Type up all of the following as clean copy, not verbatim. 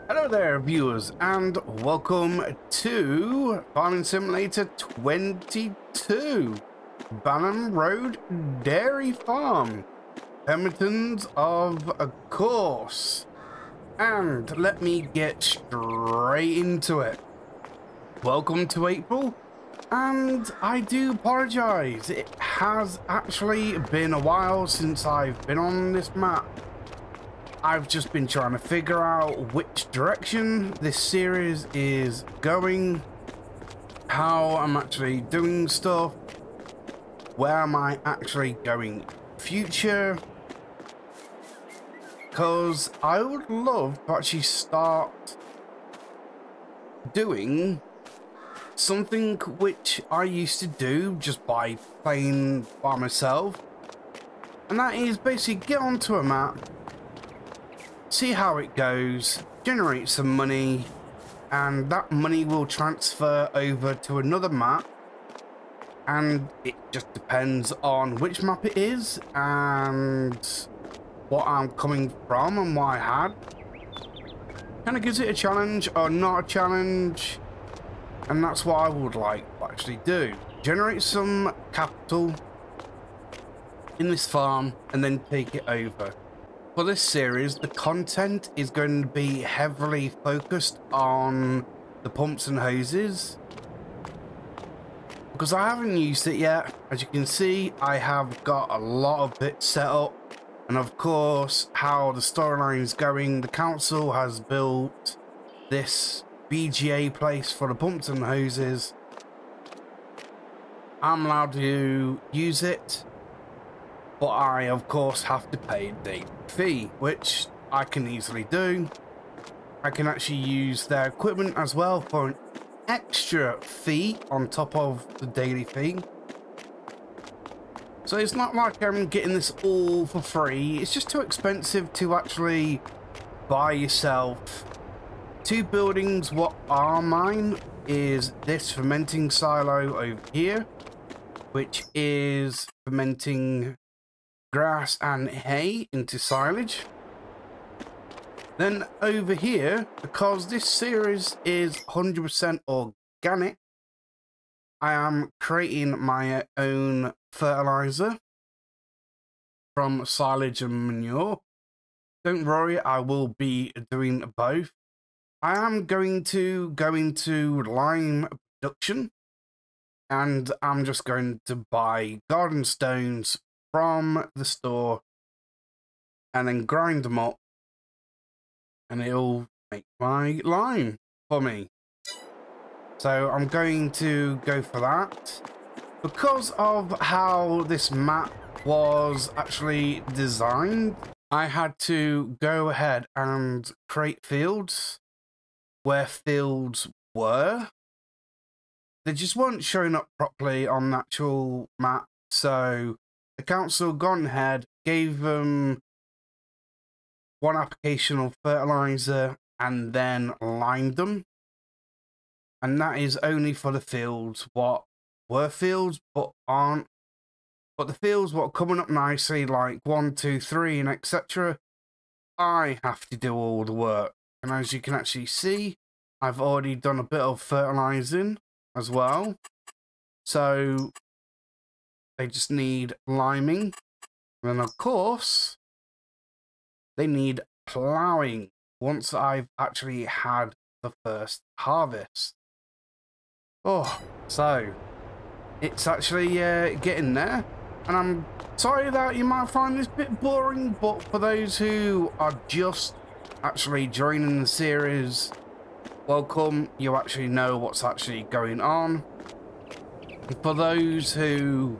Hello there, viewers, and welcome to Farming Simulator 22, Ballam Road Dairy Farm, Pembertons of course. And let me get straight into it. Welcome to April, and I do apologize. It has actually been a while since I've been on this map. I've just been trying to figure out which direction this series is going, how I'm actually doing stuff, where am I actually going future, because I would love to actually start doing something which I used to do just by playing by myself, and that is basically get onto a map, see how it goes, generate some money, and that money will transfer over to another map, and it just depends on which map it is and what I'm coming from and what I had. Kind of gives it a challenge or not a challenge, and that's what I would like to actually do. Generate some capital in this farm and then take it over. For this series, the content is going to be heavily focused on the pumps and hoses, because I haven't used it yet. As you can see, I have got a lot of it set up, and of course how the storyline is going, the council has built this BGA place for the pumps and hoses. I'm allowed to use it, but I of course have to pay a daily fee, which I can easily do. I can actually use their equipment as well for an extra fee on top of the daily fee. So it's not like I'm getting this all for free. It's just too expensive to actually buy yourself two buildings. What are mine is this fermenting silo over here, which is fermenting grass and hay into silage. Then over here, because this series is 100% organic, I am creating my own fertilizer from silage and manure. Don't worry, I will be doing both. I am going to go into lime production, and I'm just going to buy garden stones from the store and then grind them up, and it'll make my lime for me. So I'm going to go for that. Because of how this map was actually designed, I had to go ahead and create fields where fields were. They just weren't showing up properly on the actual map, so the council gone ahead, gave them one application of fertilizer and then lined them. And that is only for the fields what were fields but aren't. But the fields what are coming up nicely, like 1, 2, 3 and etc., I have to do all the work. And as you can actually see, I've already done a bit of fertilizing as well. So they just need liming. And then of course, they need ploughing once I've actually had the first harvest. Oh, so it's actually getting there. And I'm sorry that you might find this a bit boring, but for those who are just actually joining the series, welcome. You actually know what's actually going on. For those who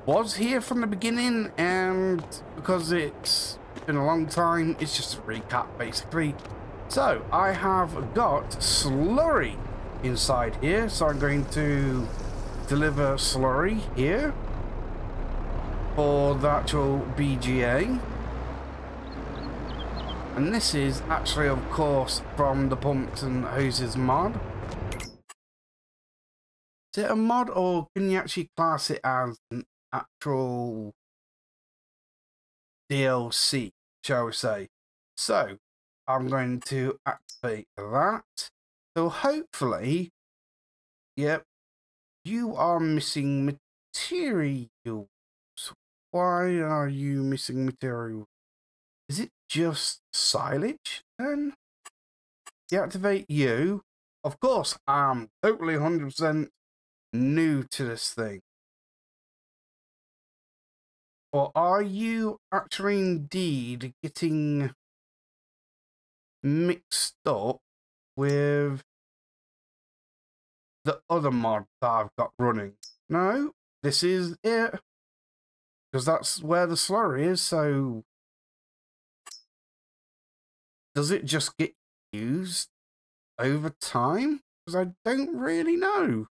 was here from the beginning, and because it's been a long time, it's just a recap basically. So I have got slurry inside here, so I'm going to deliver slurry here for the actual BGA. And this is actually of course from the pumps and hoses mod. Is it a mod, or can you actually class it as an actual DLC, shall we say? So I'm going to activate that. So hopefully, yep, you are missing materials. Why are you missing material? Is it just silage then? Deactivate you. Of course, I'm totally 100% new to this thing. Or are you actually indeed getting mixed up with the other mod that I've got running? No, this is it. Because that's where the slurry is, so... Does it just get used over time? Because I don't really know.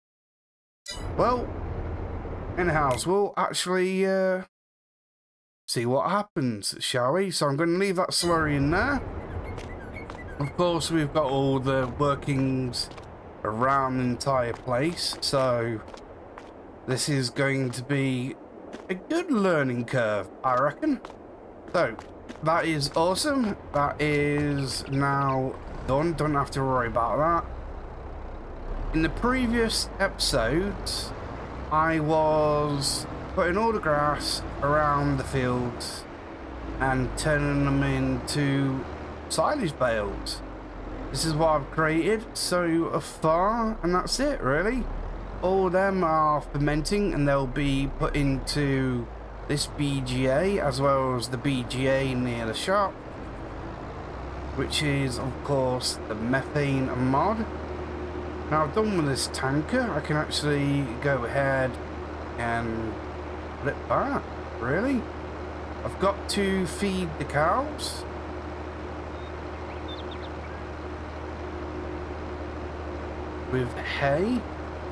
Well, anyhow, we'll actually see what happens, shall we? So I'm going to leave that slurry in there. Of course, we've got all the workings around the entire place, so this is going to be a good learning curve, I reckon. So, that is awesome. That is now done. Don't have to worry about that. In the previous episodes, I was putting all the grass around the fields and turning them into silage bales. This is what I've created so far, and that's it really. All of them are fermenting and they'll be put into this BGA as well as the BGA near the shop, which is of course the methane mod. Now I've done with this tanker, I can actually go ahead and flip that, really. I've got to feed the cows. With hay.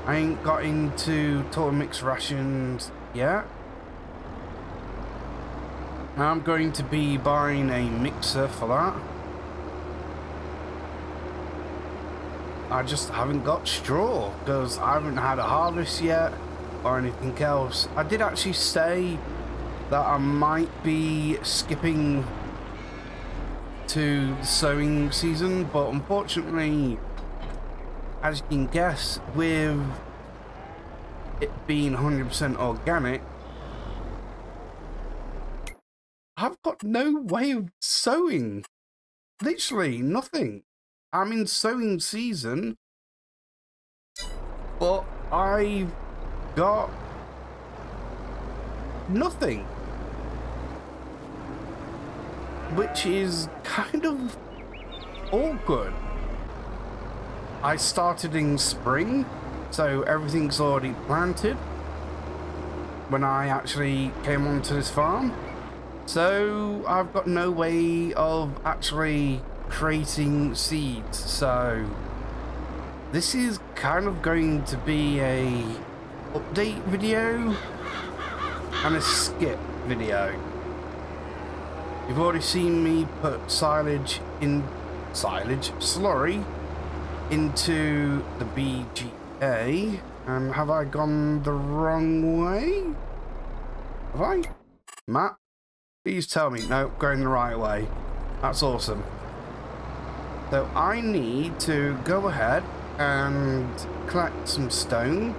I ain't got into total mix rations yet. I'm going to be buying a mixer for that. I just haven't got straw because I haven't had a harvest yet or anything else. I did actually say that I might be skipping to the sowing season, but unfortunately, as you can guess, with it being 100% organic, I've got no way of sowing. Literally nothing. I'm in sowing season, but I've got nothing. Which is kind of awkward. I started in spring, so everything's already planted when I actually came onto this farm. So I've got no way of actually creating seeds. So this is kind of going to be a update video and a skip video. You've already seen me put slurry into the BGA, and have I gone the wrong way? Have I? Matt, please tell me. No, going the right way. That's awesome. So I need to go ahead and collect some stone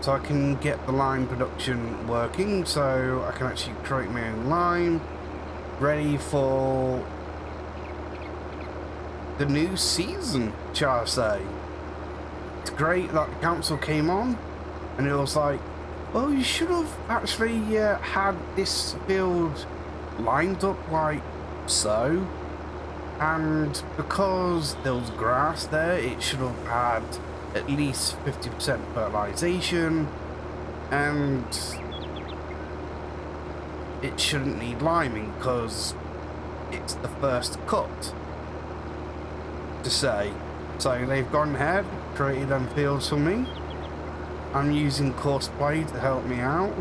so I can get the lime production working, so I can actually create my own lime ready for the new season, shall I say. It's great that the council came on and it was like, well, you should have actually had this field lined up like so, and because there was grass there, it should have had at least 50% fertilization, and it shouldn't need liming because it's the first cut, to say. So they've gone ahead, created them fields for me. I'm using Courseplay to help me out,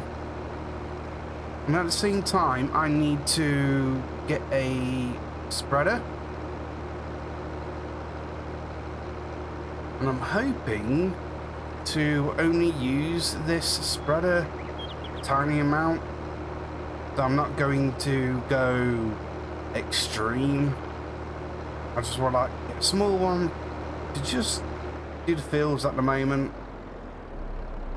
and at the same time I need to get a spreader, and I'm hoping to only use this spreader a tiny amount, so I'm not going to go extreme I just want to get a small one to just do the fields at the moment.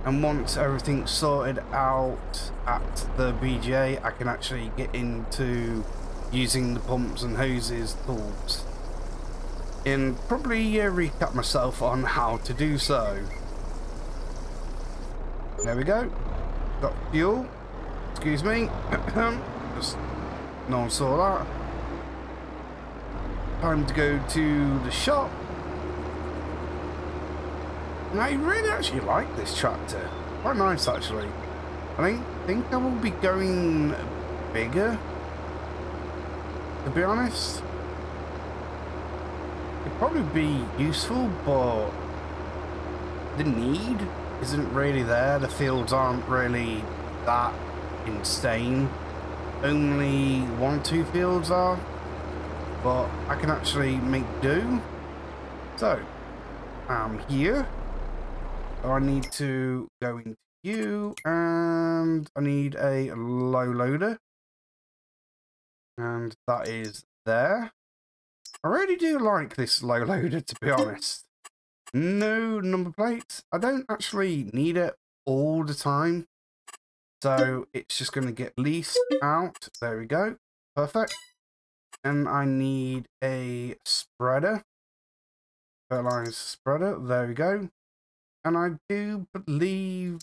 And once everything's sorted out at the BGA, I can actually get into using the pumps and hoses tools. And probably recap myself on how to do so. There we go. Got fuel. Excuse me. Just no one saw that. Time to go to the shop. And I really actually like this tractor. Quite nice actually. I think I will be going bigger, to be honest. It'd probably be useful, but the need isn't really there. The fields aren't really that insane. Only 1 or 2 fields are, but I can actually make do. So I'm here. I need to go into you, and I need a low loader, and that is there. I really do like this low loader, to be honest. No number plates. I don't actually need it all the time, so it's just going to get leased out. There we go. Perfect. And I need a spreader. Fertilizer spreader. There we go. And I do believe,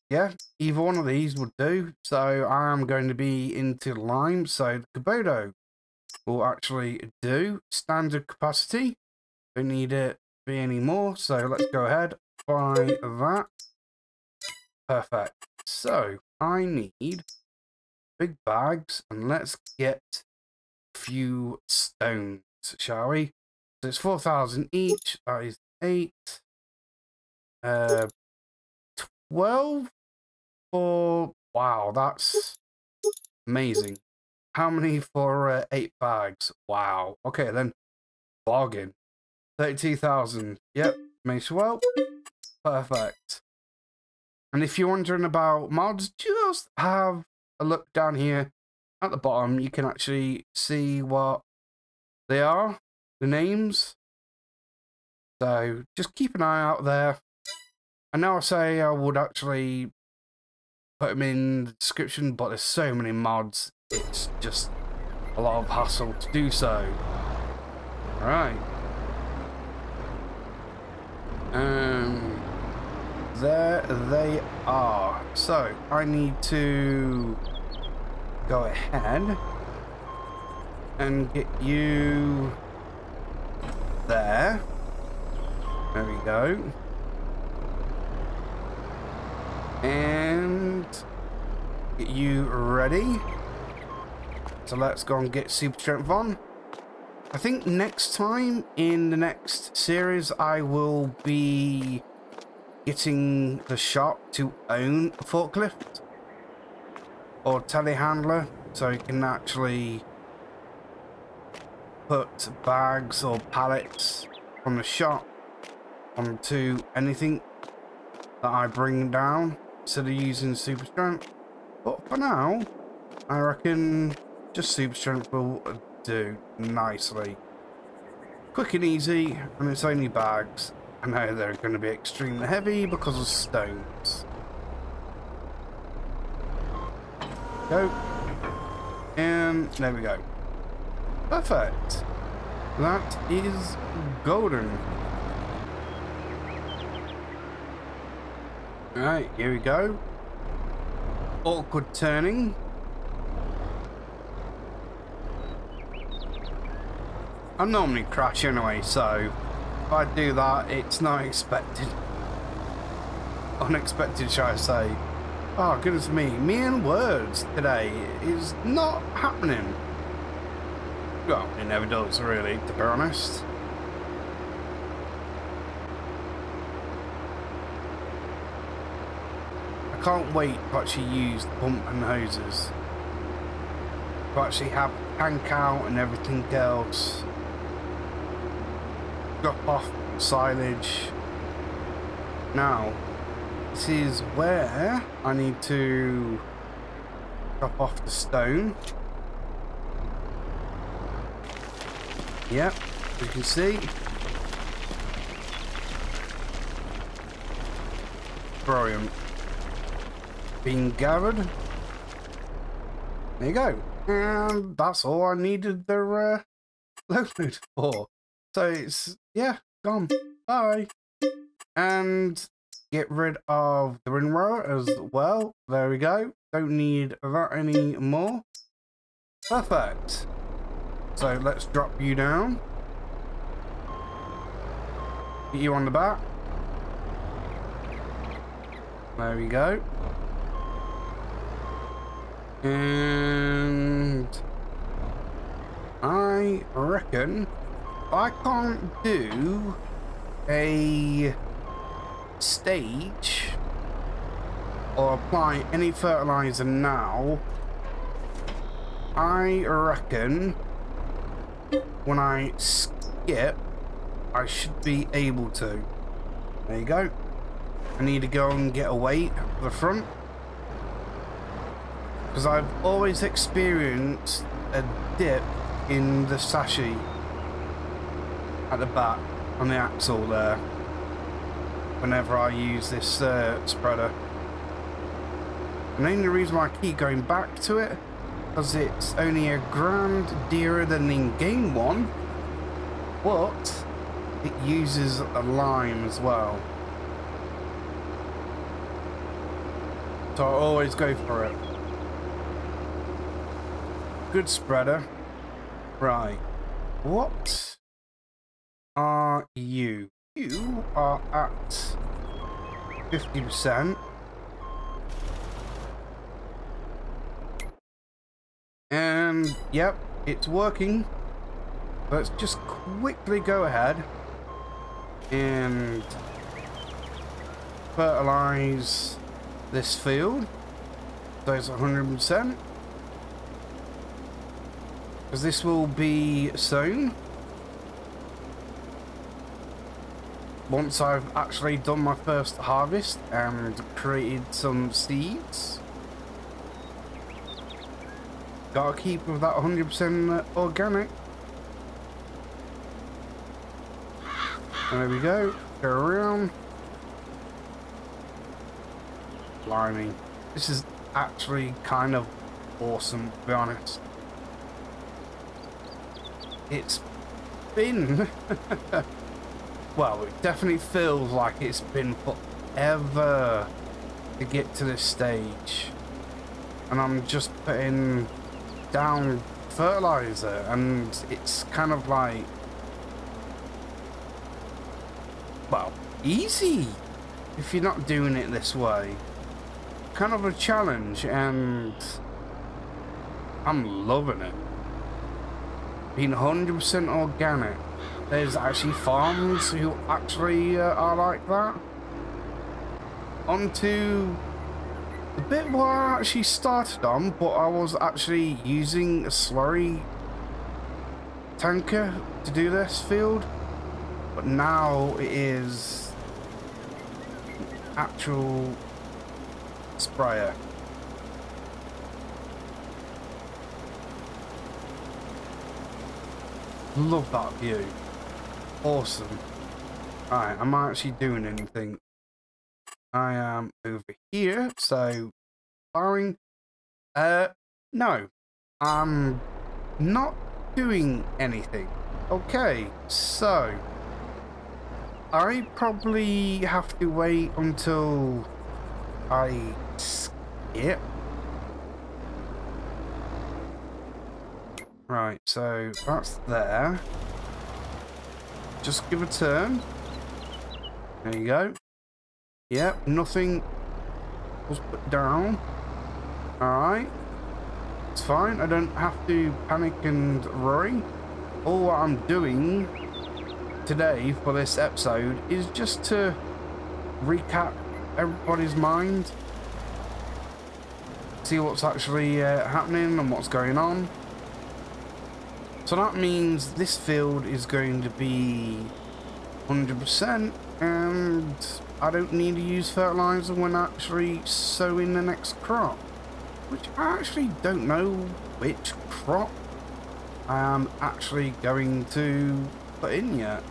yeah, either one of these would do. So I'm going to be into lime. So the Kubota will actually do. Standard capacity. Don't need it to be any more. So let's go ahead. Buy that. Perfect. So I need big bags. And let's get a few stones, shall we? So it's 4,000 each. That is 8, 12 for, wow, that's amazing. How many for 8 bags? Wow. Okay, then bargain. 32,000. Yep, may as well. Perfect. And if you're wondering about mods, just have a look down here at the bottom. You can actually see what they are, the names. So just keep an eye out there. I know I say I would actually put them in the description, but there's so many mods, it's just a lot of hassle to do so. Alright. There they are. So I need to go ahead and get you there. There we go. And get you ready. So let's go and get super strength on. I think next time in the next series I will be getting the shop to own a forklift or telehandler, so you can actually put bags or pallets from the shop onto anything that I bring down instead of using super strength. But for now, I reckon just super strength will do nicely. Quick and easy, and it's only bags. I know they're going to be extremely heavy because of stones. Go. And there we go. Perfect. That is golden. Alright, here we go. Awkward turning. I normally crash anyway, so if I do that, it's not expected. Unexpected, shall I say. Oh, goodness me. Me and words today is not happening. Well, it never does, really, to be honest. I can't wait to actually use the pump and hoses. To actually have tank out and everything else. Drop off silage. Now, this is where I need to drop off the stone. Yep, you can see. Brilliant. Being gathered. There you go. And that's all I needed the load for. So it's, yeah, gone. Bye. And get rid of the ring rower as well. There we go. Don't need that anymore. Perfect. So let's drop you down. Get you on the back. There we go. And I reckon I can't do a stage or apply any fertilizer now. I reckon when I skip, I should be able to. There you go. I need to go and get a weight at the front, because I've always experienced a dip in the chassis at the back on the axle there whenever I use this spreader. And the only reason why I keep going back to it, because it's only $1,000 dearer than the in-game one, but it uses a lime as well. So I always go for it. Good spreader. Right. What are you? You are at 50%. And yep, it's working. Let's just quickly go ahead and fertilize this field. So it's 100%. Because this will be sown once I've actually done my first harvest and created some seeds. Gotta keep with that 100% organic. There we go. Go around. Blimey. This is actually kind of awesome, to be honest. It's been... well, it definitely feels like it's been forever to get to this stage. And I'm just putting down fertilizer, and it's kind of like, well, easy if you're not doing it this way. Kind of a challenge, and I'm loving it. Being 100% organic. There's actually farms who actually are like that. Onto the bit where I actually started on, but I was actually using a slurry tanker to do this field, but now it is actual sprayer. Love that view. Awesome. Alright, am I actually doing anything? I am over here, so firing. No, I'm not doing anything. Okay, so I probably have to wait until I skip. Right, so that's there. Just give a turn. There you go. Yep, nothing was put down. Alright. It's fine. I don't have to panic and worry. All what I'm doing today for this episode is just to recap everybody's mind. See what's actually happening and what's going on. So that means this field is going to be 100%, and I don't need to use fertilizer when actually sowing the next crop, which I actually don't know which crop I am actually going to put in yet.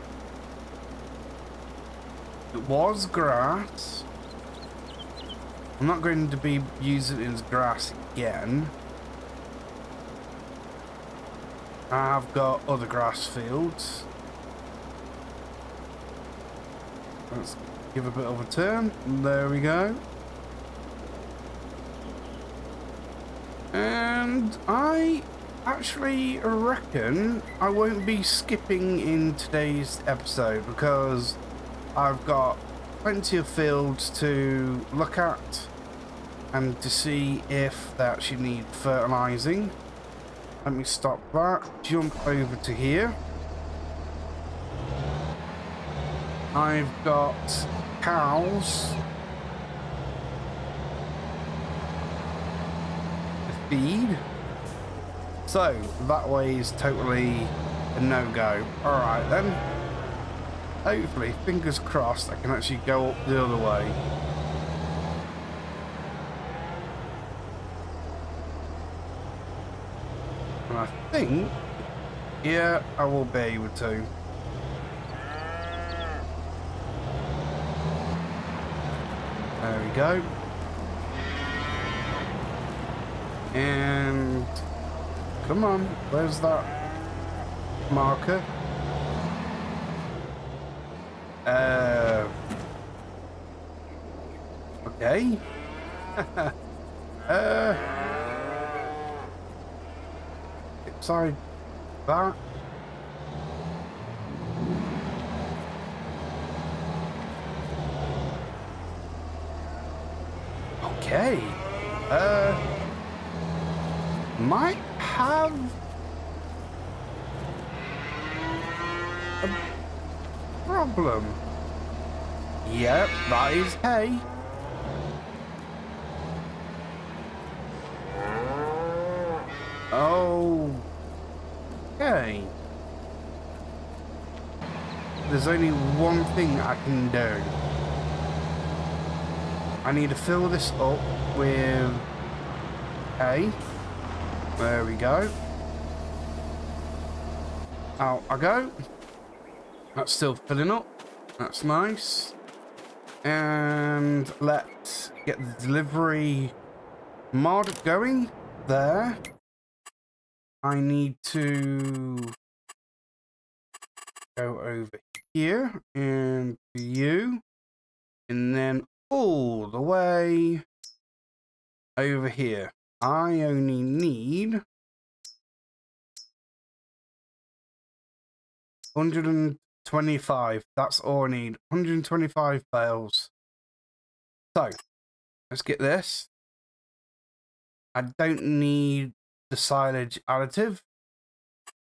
It was grass. I'm not going to be using it as grass again. I've got other grass fields. Let's give a bit of a turn. There we go. And I actually reckon I won't be skipping in today's episode because I've got plenty of fields to look at and to see if they actually need fertilizing. Let me stop that, jump over to here. I've got cows to feed, so that way is totally a no-go. Alright then, hopefully, fingers crossed, I can actually go up the other way. And I think, yeah, I will be able to. There we go. And come on, where's that marker? Okay. Sorry, that. Okay. Might have a problem. Yep, that is hay. Oh. Okay. There's only one thing I can do. I need to fill this up with hay. There we go. Out I go. That's still filling up. That's nice. And let's get the delivery mod going. There. I need to go over here and to you. And then all the way over here. I only need 125. That's all I need. 125 bales. So, let's get this. I don't need the silage additive.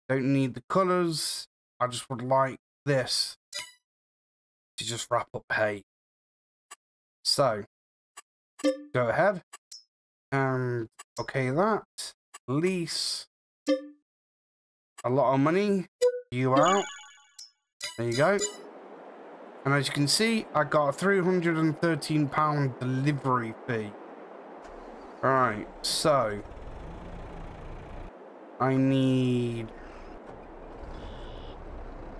Don't need the colours. I just would like this to just wrap up hay. So, go ahead and okay that. Lease a lot of money. You out. There you go. And as you can see, I got a £313 delivery fee. Alright, so I need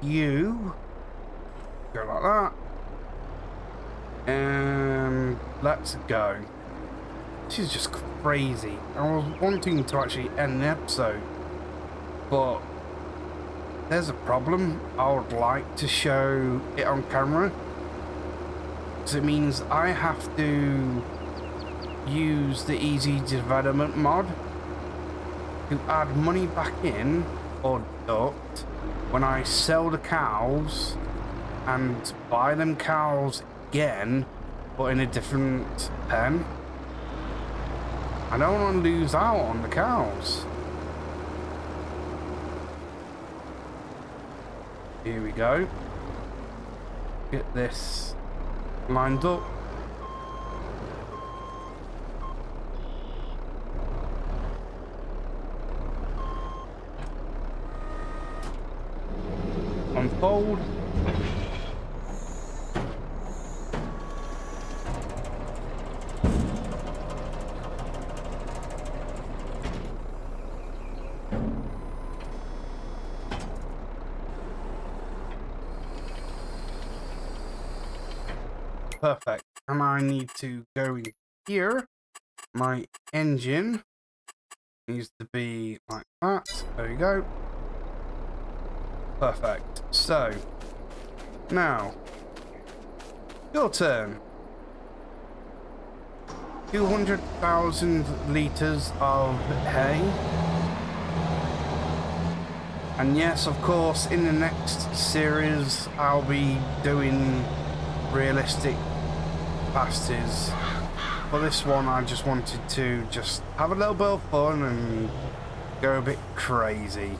you. Go like that. And let's go. This is just crazy. I was wanting to actually end the episode, but there's a problem. I would like to show it on camera, because it means I have to use the easy development mod to add money back in or deduct when I sell the cows and buy them cows again, but in a different pen. I don't want to lose out on the cows. Here we go. Get this lined up. Unfold. perfect. And I need to go in here. My engine needs to be like that. There we go. Perfect. So, now, your turn. 200,000 litres of hay. And yes, of course, in the next series, I'll be doing realistic passes. For this one, I just wanted to just have a little bit of fun and go a bit crazy.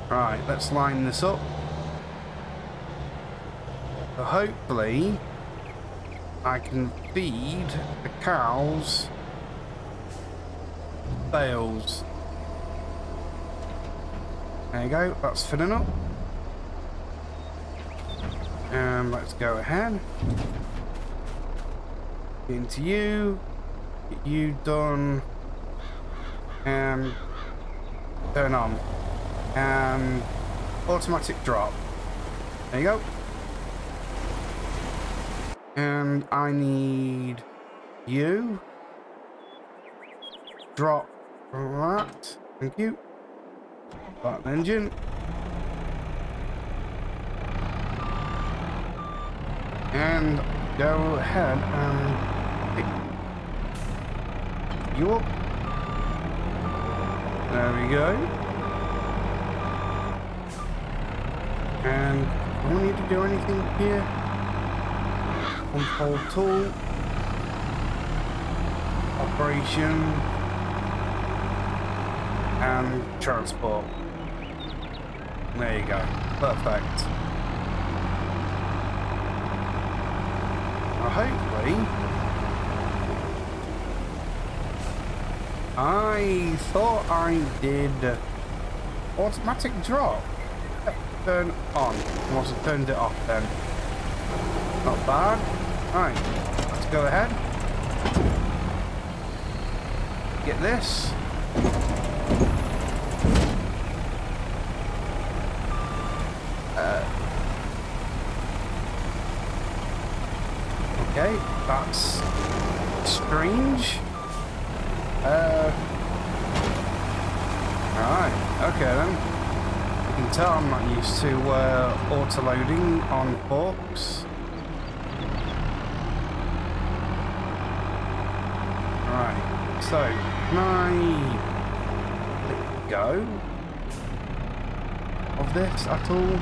Right, let's line this up. So hopefully, I can feed the cows bales. There you go, that's filling up. And let's go ahead. Get into you. Get you done. And turn on. And automatic drop. There you go. And I need you. Drop that. Thank you. Start the engine. And go ahead and pick you up. There we go. And I don't need to do anything here. Control tool. Operation. And transport. There you go. Perfect. Now hopefully, I thought I did automatic drop. Turn on. I must have turned it off then. Not bad. Right, let's go ahead. Get this. Okay, that's strange. Alright, okay then. You can tell I'm not used to auto-loading on forks. Alright, so can I let go of this at all?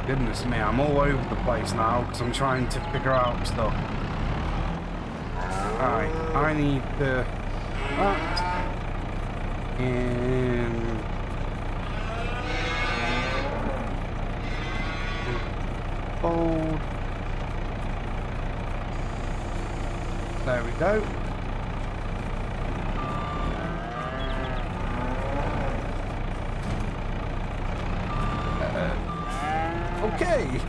Goodness me, I'm all over the place now because I'm trying to figure out stuff. Alright, I need that. And fold. There we go. Okay.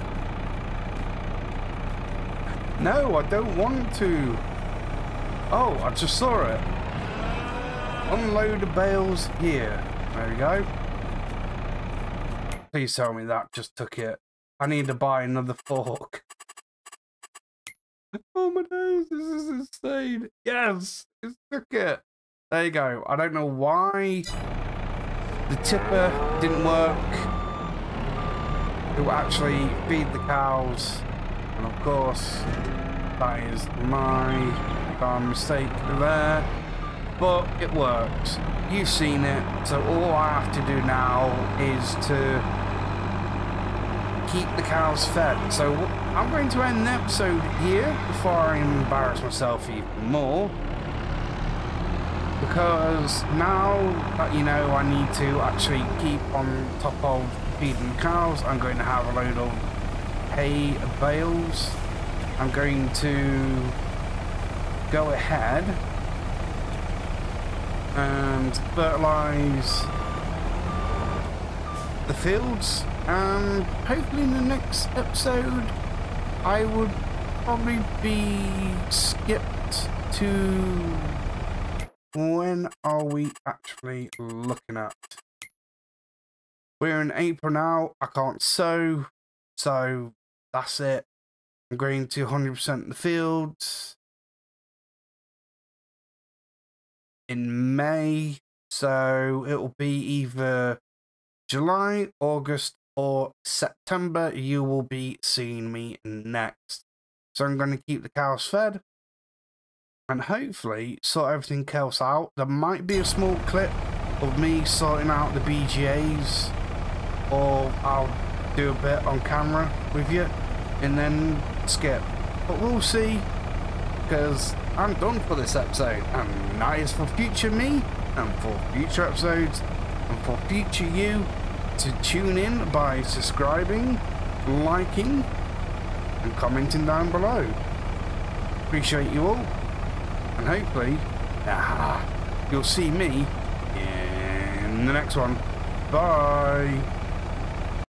No, I don't want to. Oh, I just saw it. Unload the bales here. There we go. Please tell me that just took it. I need to buy another fork. Oh my days, this is insane. Yes, it took it. There you go. I don't know why the tipper didn't work. To actually feed the cows, and of course that is my mistake there, but it works. You've seen it, so all I have to do now is to keep the cows fed. So I'm going to end the episode here before I embarrass myself even more, because now that you know I need to actually keep on top of feeding cows, I'm going to have a load of hay bales. I'm going to go ahead and fertilise the fields, and hopefully in the next episode I would probably be skipped to when are we actually looking at? We're in April now. I can't sow, so that's it. I'm going to 100% the fields in May, so it will be either July, August, or September. You will be seeing me next. So I'm going to keep the cows fed and hopefully sort everything else out. There might be a small clip of me sorting out the BGAs, or I'll do a bit on camera with you and then skip. But we'll see, because I'm done for this episode, and that is for future me and for future episodes and for future you to tune in by subscribing, liking and commenting down below. Appreciate you all, and hopefully you'll see me in the next one. Bye.